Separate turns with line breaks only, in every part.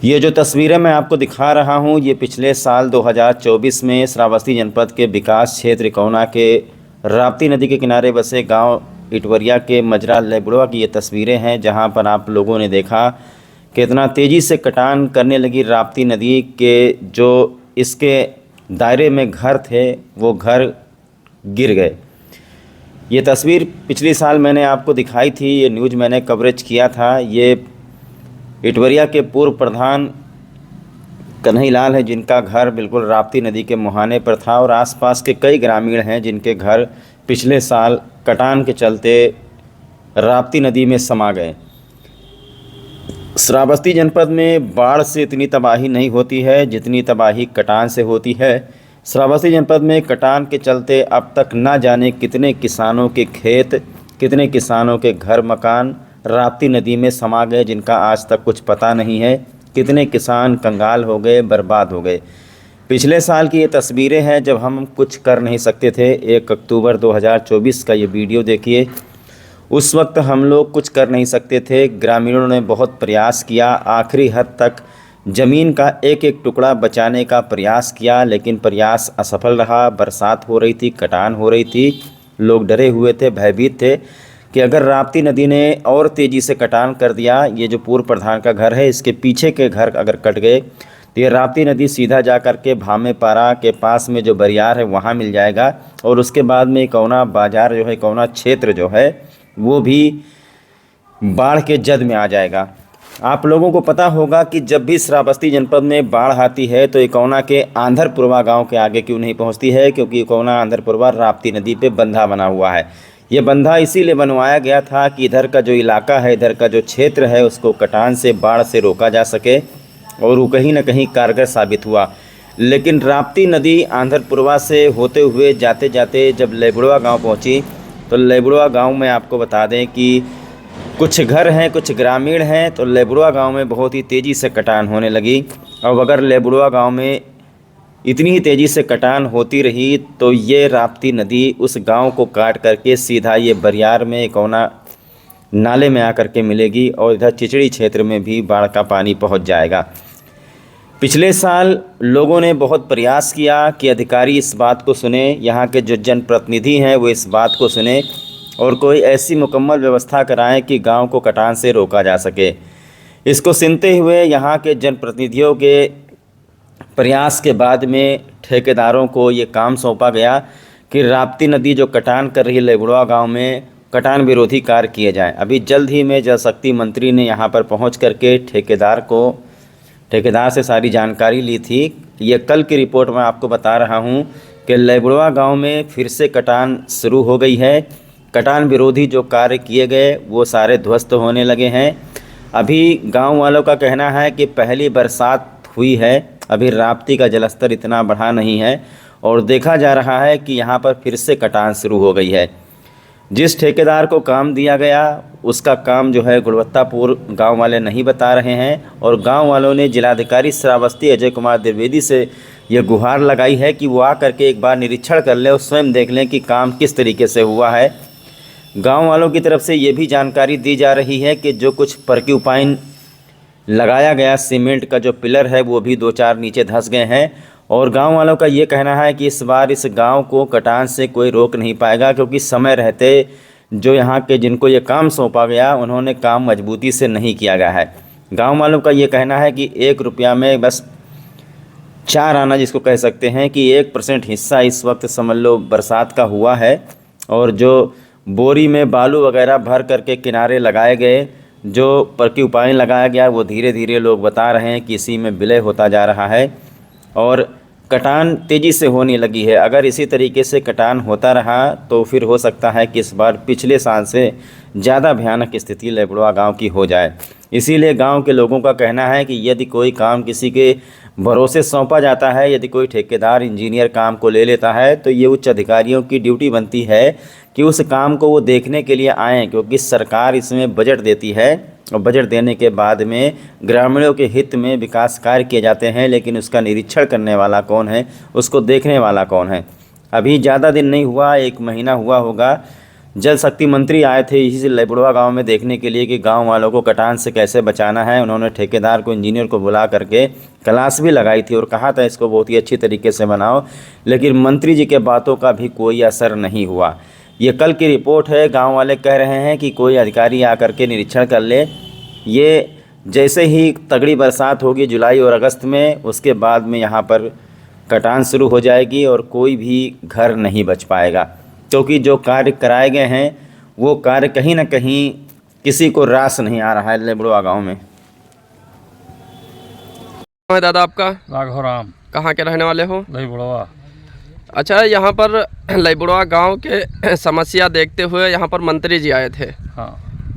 ये जो तस्वीरें मैं आपको दिखा रहा हूँ ये पिछले साल 2024 में श्रावस्ती जनपद के विकास क्षेत्र इकौना के राप्ती नदी के किनारे बसे गांव इटवरिया के मजरा लेबड़वा की ये तस्वीरें हैं, जहां पर आप लोगों ने देखा कितना तेज़ी से कटान करने लगी राप्ती नदी के जो इसके दायरे में घर थे वो घर गिर गए। ये तस्वीर पिछली साल मैंने आपको दिखाई थी, ये न्यूज़ मैंने कवरेज किया था। ये इटवरिया के पूर्व प्रधान कन्हई लाल है, जिनका घर बिल्कुल राप्ती नदी के मुहाने पर था और आसपास के कई ग्रामीण हैं जिनके घर पिछले साल कटान के चलते राप्ती नदी में समा गए। श्रावस्ती जनपद में बाढ़ से इतनी तबाही नहीं होती है जितनी तबाही कटान से होती है। श्रावस्ती जनपद में कटान के चलते अब तक ना जाने कितने किसानों के खेत, कितने किसानों के घर मकान राप्ती नदी में समा गए, जिनका आज तक कुछ पता नहीं है। कितने किसान कंगाल हो गए, बर्बाद हो गए। पिछले साल की ये तस्वीरें हैं जब हम कुछ कर नहीं सकते थे। 1 अक्टूबर 2024 का ये वीडियो देखिए। उस वक्त हम लोग कुछ कर नहीं सकते थे। ग्रामीणों ने बहुत प्रयास किया, आखिरी हद तक ज़मीन का एक एक टुकड़ा बचाने का प्रयास किया, लेकिन प्रयास असफल रहा। बरसात हो रही थी, कटान हो रही थी, लोग डरे हुए थे, भयभीत थे कि अगर राप्ती नदी ने और तेज़ी से कटान कर दिया, ये जो पूर्व प्रधान का घर है इसके पीछे के घर अगर कट गए तो ये राप्ती नदी सीधा जा कर के भामेपारा के पास में जो बरियार है वहाँ मिल जाएगा और उसके बाद में इकौना बाज़ार जो है, इकौना क्षेत्र जो है वो भी बाढ़ के जद में आ जाएगा। आप लोगों को पता होगा कि जब भी श्रावस्ती जनपद में बाढ़ आती है तो इकौना के आंध्रपुरवा गांव के आगे क्यों नहीं पहुंचती है, क्योंकि इकौना आंध्रपुरवा राप्ती नदी पे बंधा बना हुआ है। ये बंधा इसीलिए बनवाया गया था कि इधर का जो इलाका है, इधर का जो क्षेत्र है, उसको कटान से, बाढ़ से रोका जा सके, और वो कहीं ना कहीं कारगर साबित हुआ। लेकिन राप्ती नदी आंध्रपुरवा से होते हुए जाते जाते जब लेबड़वा गांव पहुंची तो लेबड़वा गांव में आपको बता दें कि कुछ घर हैं, कुछ ग्रामीण हैं, तो लेबड़वा गांव में बहुत ही तेज़ी से कटान होने लगी। और अगर लेबड़वा गांव में इतनी ही तेज़ी से कटान होती रही तो ये राप्ती नदी उस गांव को काट करके सीधा ये बरियार में इकौना नाले में आकर के मिलेगी और इधर चिचड़ी क्षेत्र में भी बाढ़ का पानी पहुंच जाएगा। पिछले साल लोगों ने बहुत प्रयास किया कि अधिकारी इस बात को सुने, यहाँ के जो जनप्रतिनिधि हैं वो इस बात को सुने और कोई ऐसी मुकम्मल व्यवस्था कराएं कि गांव को कटान से रोका जा सके। इसको सुनते हुए यहाँ के जनप्रतिनिधियों के प्रयास के बाद में ठेकेदारों को ये काम सौंपा गया कि राप्ती नदी जो कटान कर रही है लेबड़वा गांव में, कटान विरोधी कार्य किए जाएं। अभी जल्द ही में जल शक्ति मंत्री ने यहाँ पर पहुँच करके ठेकेदार से सारी जानकारी ली थी। ये कल की रिपोर्ट में आपको बता रहा हूँ कि लेबड़वा गांव में फिर से कटान शुरू हो गई है। कटान विरोधी जो कार्य किए गए वो सारे ध्वस्त होने लगे हैं। अभी गांव वालों का कहना है कि पहली बरसात हुई है, अभी राप्ती का जलस्तर इतना बढ़ा नहीं है और देखा जा रहा है कि यहाँ पर फिर से कटान शुरू हो गई है। जिस ठेकेदार को काम दिया गया उसका काम जो है गुणवत्तापूर्ण गांव वाले नहीं बता रहे हैं और गांव वालों ने जिलाधिकारी श्रावस्ती अजय कुमार द्विवेदी से यह गुहार लगाई है कि वो आकर के एक बार निरीक्षण कर ले और स्वयं देख लें कि काम किस तरीके से हुआ है। गांव वालों की तरफ से ये भी जानकारी दी जा रही है कि जो कुछ पर्क्यूपाइन लगाया गया, सीमेंट का जो पिलर है वो भी 2-4 नीचे धंस गए हैं और गांव वालों का ये कहना है कि इस बार इस गांव को कटान से कोई रोक नहीं पाएगा, क्योंकि समय रहते जो यहाँ के जिनको ये काम सौंपा गया उन्होंने काम मजबूती से नहीं किया गया है। गांव वालों का ये कहना है कि 1 रुपया में बस 4 आना जिसको कह सकते हैं कि 1% हिस्सा इस वक्त समझ लो बरसात का हुआ है और जो बोरी में बालू वगैरह भर करके किनारे लगाए गए, जो पर्क्यूपाइन लगाया गया वो धीरे धीरे लोग बता रहे हैं कि इसी में विलय होता जा रहा है और कटान तेज़ी से होने लगी है। अगर इसी तरीके से कटान होता रहा तो फिर हो सकता है कि इस बार पिछले साल से ज़्यादा भयानक स्थिति लेबड़वा गांव की हो जाए। इसीलिए गांव के लोगों का कहना है कि यदि कोई काम किसी के भरोसे सौंपा जाता है, यदि कोई ठेकेदार इंजीनियर काम को ले लेता है तो ये उच्च अधिकारियों की ड्यूटी बनती है कि उस काम को वो देखने के लिए आएँ, क्योंकि सरकार इसमें बजट देती है और बजट देने के बाद में ग्रामीणों के हित में विकास कार्य किए जाते हैं, लेकिन उसका निरीक्षण करने वाला कौन है, उसको देखने वाला कौन है। अभी ज़्यादा दिन नहीं हुआ, 1 महीना हुआ होगा जल शक्ति मंत्री आए थे इसी लेबुड़वा गांव में देखने के लिए कि गांव वालों को कटान से कैसे बचाना है। उन्होंने ठेकेदार को, इंजीनियर को बुला करके क्लास भी लगाई थी और कहा था इसको बहुत ही अच्छी तरीके से बनाओ, लेकिन मंत्री जी के बातों का भी कोई असर नहीं हुआ। ये कल की रिपोर्ट है। गांव वाले कह रहे हैं कि कोई अधिकारी आकर के निरीक्षण कर ले। ये जैसे ही तगड़ी बरसात होगी जुलाई और अगस्त में, उसके बाद में यहाँ पर कटान शुरू हो जाएगी और कोई भी घर नहीं बच पाएगा, क्योंकि जो कार्य कराए गए हैं वो कार्य कहीं ना कहीं किसी को रास नहीं आ रहा है लेबुड़वा गांव में।
है दादा आपका?
राघव राम।
कहाँ के रहने वाले हो?
लेबुड़वा।
अच्छा, यहाँ पर लेबुड़वा गांव के समस्या देखते हुए यहाँ पर मंत्री जी आए थे
हाँ,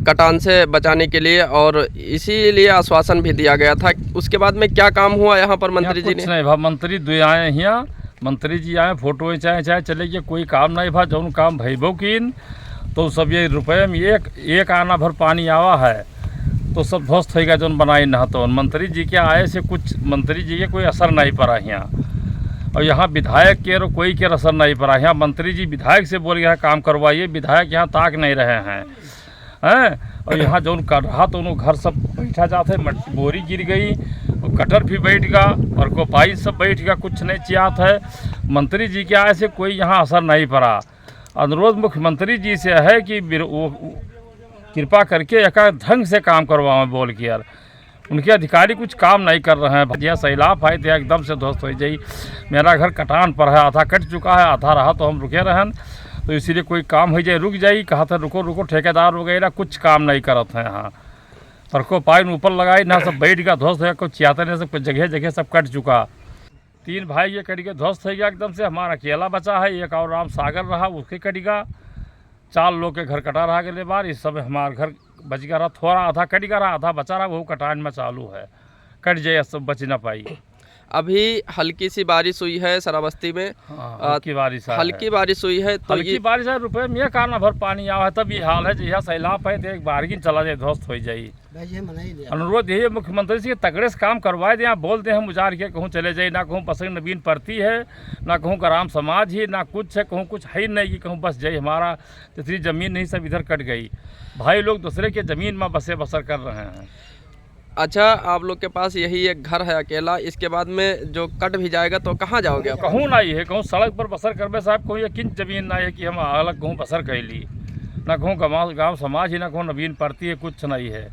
कटान से बचाने के लिए, और इसीलिए आश्वासन भी दिया गया था। उसके बाद में क्या काम हुआ यहाँ पर मंत्री जी ने?
कुछ नहीं भा, मंत्री दो आए यहाँ, मंत्री जी आए, फोटो चाहे चले गए, कोई काम नहीं भा। जौन काम भैबो किन तो सब ये रुपये में एक आना भर पानी आवा है तो सब ध्वस्त हो गया जौन बनाई ना। तो मंत्री जी के आए से कुछ मंत्री जी के कोई असर नहीं पड़ा यहाँ, और यहाँ विधायक के कोई के असर नहीं पड़ा। यहाँ मंत्री जी विधायक से बोल गया काम करवाइए, विधायक यहाँ ताक नहीं रहे हैं और यहाँ जो कर रहा तो उन्होंने घर सब बैठा जाते, मट्टी बोरी गिर गई, कटर भी बैठ गया और कोपाई सब बैठ गया, कुछ नहीं चियात है। मंत्री जी के आए से कोई यहाँ असर नहीं पड़ा। अनुरोध मुख्यमंत्री जी से है कि वो कृपा करके एक ढंग से काम करवाएं बोल के यार। उनके अधिकारी कुछ काम नहीं कर रहे हैं। यह सैलाब आए थे एकदम से ध्वस्त हो जाई। मेरा घर कटान पर है, आधा कट चुका है, आधा रहा तो हम रुके रहन, तो इसीलिए कोई काम हो जाए रुक जाई। कहा था रुको रुको, ठेकेदार वगैरह कुछ काम नहीं करते हैं यहाँ। पर को पाइन ऊपर लगाई ना, सब बैठ गया ध्वस्त है, कुछ चियाते नहीं, सब जगह जगह सब कट चुका। 3 भाई ये कट के ध्वस्त हो गया एकदम से। हमारा अकेला बचा है, एक और राम सागर रहा, उसके कट गया। 4 लोग के घर कटा रहा अगले बार। इस समय हमारा घर बच गया रहा, थोड़ा आधा कट गया रहा, आधा बचा रहा, वो कटान में चालू है। कट जाए सब बच ना पाई।
अभी हल्की सी बारिश हुई है श्रावस्ती में।
हल्की बारिश
हुई है तो
हल्की बारिश है, रुपये में एक आना भर पानी आवा है, तब ये हाल है। जहाँ सैलाब है तो एक बारगिन चला जाए, ध्वस्त हो जाए। अनुरोध यही है मुख्यमंत्री से तगड़े से काम करवाए दे। यहाँ बोलते हैं मुजार के कहूँ चले जाए, ना कहूँ पसंद नवीन पड़ती है, ना कहूँ ग्राम समाज ही, ना कुछ है, कहूँ कुछ है ही नहीं कि कहूँ बस जाए। हमारा जितनी ज़मीन नहीं सब इधर कट गई। भाई लोग दूसरे के ज़मीन में बसर कर रहे हैं।
अच्छा, आप लोग के पास यही एक घर है अकेला, इसके बाद में जो कट भी जाएगा तो कहाँ जाओगे?
कहूँ नहीं है, कहूँ सड़क पर बसर करबे साहब, कहूँ यकीन ज़मीन नहीं है कि हम अलग कहूँ बसर कैली, ना कहूँ गाँव समाज ही, ना कहूँ नवीन पड़ती है, कुछ नहीं है।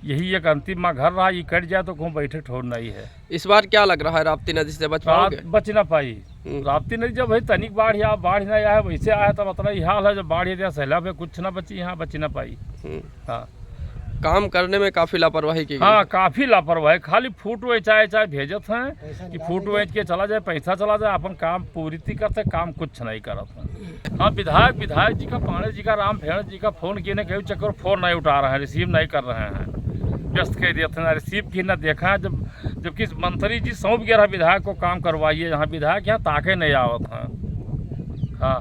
यही एक अंतिम में घर रहा, ये कट जाए तो कहूँ बैठे ठोर नहीं है।
इस बार क्या लग रहा है, राप्ती नदी से बच
ना पाई? राप्ती नदी जब भाई तनिक बाढ़ या बाढ़ नहीं आया, वैसे आया तब इतना ही हाल है। जब बाढ़ या सैलाब है, कुछ ना बची, यहाँ बची ना पाई। हाँ,
काम करने में काफ़ी लापरवाही की।
हाँ, काफ़ी लापरवाही। खाली फूट चाहे भेजत हैं कि फूट वेच के चला जाए, पैसा चला जाए, अपन काम पूरी करते, काम कुछ नहीं करते हैं। हाँ, विधायक जी का, पांडे जी का, राम भेड़ जी का फोन किए कई चक्कर फोन नहीं उठा रहे हैं, रिसीव नहीं कर रहे हैं, व्यस्त कह दिए थे, ना रिसीव की ना देखा है। जबकि मंत्री जी सौंप गया रहा विधायक को काम करवाइए, यहाँ विधायक यहाँ ताके नहीं आवत हैं। हाँ।